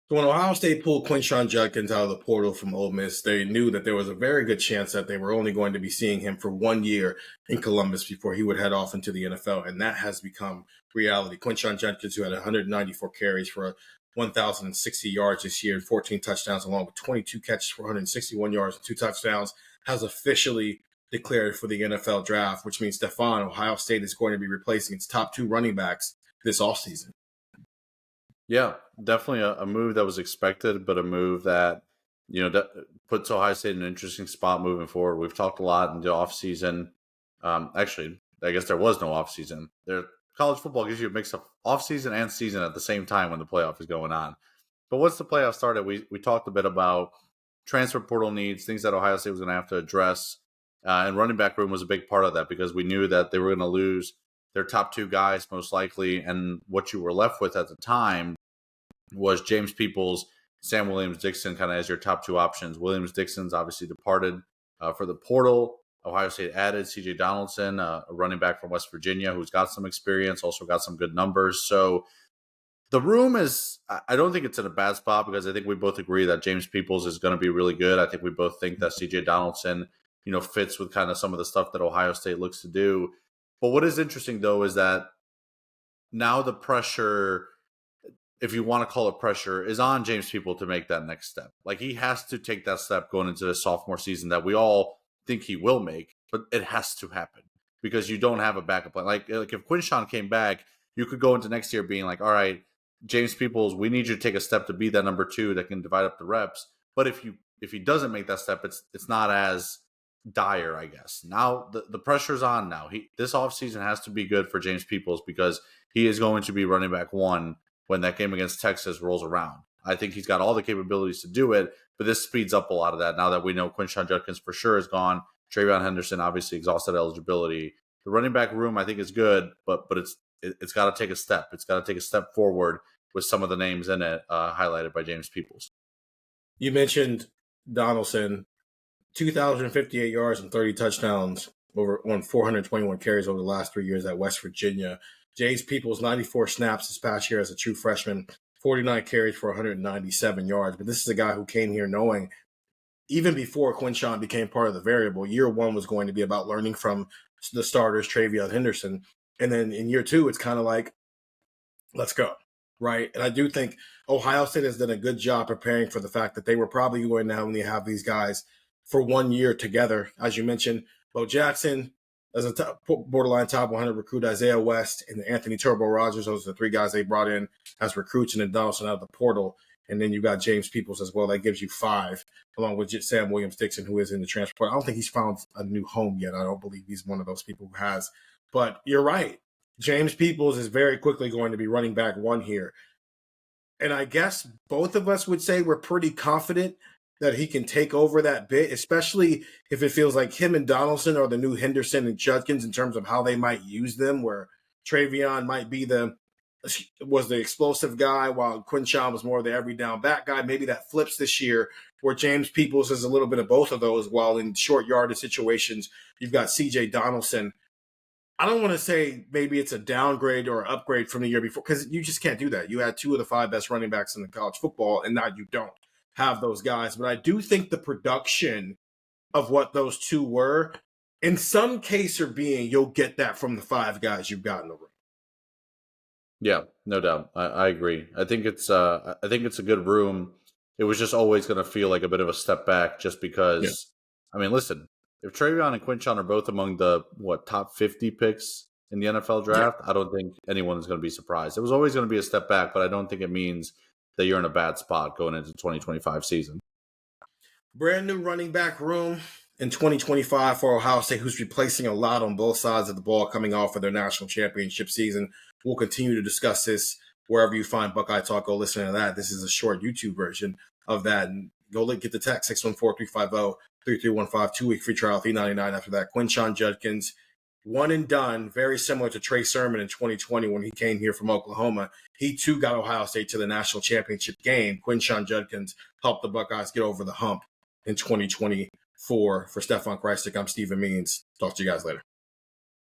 So when Ohio State pulled Quinshon Judkins out of the portal from Ole Miss, they knew that there was a very good chance that they were only going to be seeing him for 1 year in Columbus before he would head off into the NFL, and that has become reality. Quinshon Judkins, who had 194 carries for 1,060 yards this year and 14 touchdowns, along with 22 catches for 161 yards and 2 touchdowns, has officially declared for the NFL Draft, which means Stefan, Ohio State is going to be replacing its top 2 running backs this offseason. Yeah, definitely a move that was expected, but a move that, puts Ohio State in an interesting spot moving forward. We've talked a lot in the offseason. Actually, I guess there was no offseason. College football gives you a mix of offseason and season at the same time when the playoff is going on. But once the playoff started, we talked a bit about transfer portal needs, things that Ohio State was going to have to address. And running back room was a big part of that because we knew that they were going to lose their top 2 guys most likely. And what you were left with at the time was James Peoples, Sam Williams-Dixon kind of as your top 2 options. Williams-Dixon's obviously departed for the portal. Ohio State added C.J. Donaldson, a running back from West Virginia who's got some experience, also got some good numbers. So the room is, I don't think it's in a bad spot because I think we both agree that James Peoples is going to be really good. I think we both think that C.J. Donaldson, fits with kind of some of the stuff that Ohio State looks to do. But what is interesting, though, is that now the pressure, if you want to call it pressure, is on James Peoples to make that next step. Like, he has to take that step going into the sophomore season that we all think he will make, but it has to happen because you don't have a backup plan. Like if Quinshon came back, you could go into next year being like, all right, James Peoples, we need you to take a step to be that number 2 that can divide up the reps. But if he doesn't make that step, it's not as dire, I guess. Now the pressure's on now. This offseason has to be good for James Peoples because he is going to be running back 1 when that game against Texas rolls around. I think he's got all the capabilities to do it, but this speeds up a lot of that now that we know Quinshon Judkins for sure is gone. Travion Henderson obviously exhausted eligibility. The running back room I think is good, but it's got to take a step. It's got to take a step forward with some of the names in it highlighted by James Peoples. You mentioned Donaldson, 2,058 yards and 30 touchdowns on 421 carries over the last 3 years at West Virginia. James Peoples, 94 snaps this past year as a true freshman, 49 carries for 197 yards. But this is a guy who came here knowing, even before Quinshon became part of the variable, year 1 was going to be about learning from the starters, Travion Henderson. And then in year 2, it's kind of like, let's go, right? And I do think Ohio State has done a good job preparing for the fact that they were probably going to only have these guys for 1 year together. As you mentioned, Bo Jackson as a borderline top 100 recruit, Isaiah West and Anthony Turbo Rogers. Those are the 3 guys they brought in as recruits, and then Donaldson out of the portal. And then you've got James Peoples as well. That gives you 5, along with Sam Williams-Dixon, who is in the transfer portal. I don't think he's found a new home yet. I don't believe he's one of those people who has. But you're right. James Peoples is very quickly going to be running back 1 here. And I guess both of us would say we're pretty confident that he can take over that bit, especially if it feels like him and Donaldson are the new Henderson and Judkins in terms of how they might use them, where Travion might be was the explosive guy while Quinshon was more of the every down back guy. Maybe that flips this year where James Peoples is a little bit of both of those, while in short yardage situations, you've got C.J. Donaldson. I don't want to say maybe it's a downgrade or upgrade from the year before because you just can't do that. You had 2 of the 5 best running backs in the college football, and now you don't have those guys. But I do think the production of what those 2 were, in some case or being, you'll get that from the 5 guys you've got in the room. Yeah, no doubt. I agree. I think it's a good room. It was just always going to feel like a bit of a step back just because, I mean, listen, if Travion and Quinshon are both among the, top 50 picks in the NFL draft, I don't think anyone is going to be surprised. It was always going to be a step back, but I don't think it means that you're in a bad spot going into the 2025 season. Brand new running back room in 2025 for Ohio State, who's replacing a lot on both sides of the ball coming off of their national championship season. We'll continue to discuss this wherever you find Buckeye Talk. Go listen to that. This is a short YouTube version of that. And go get the text, 614-350-3315, 2-week free trial, $3.99 after that. Quinshon Judkins, 1 and done, very similar to Trey Sermon in 2020 when he came here from Oklahoma. He, too, got Ohio State to the national championship game. Quinshon Judkins helped the Buckeyes get over the hump in 2024. For Stefan Krajisnik, I'm Stephen Means. Talk to you guys later.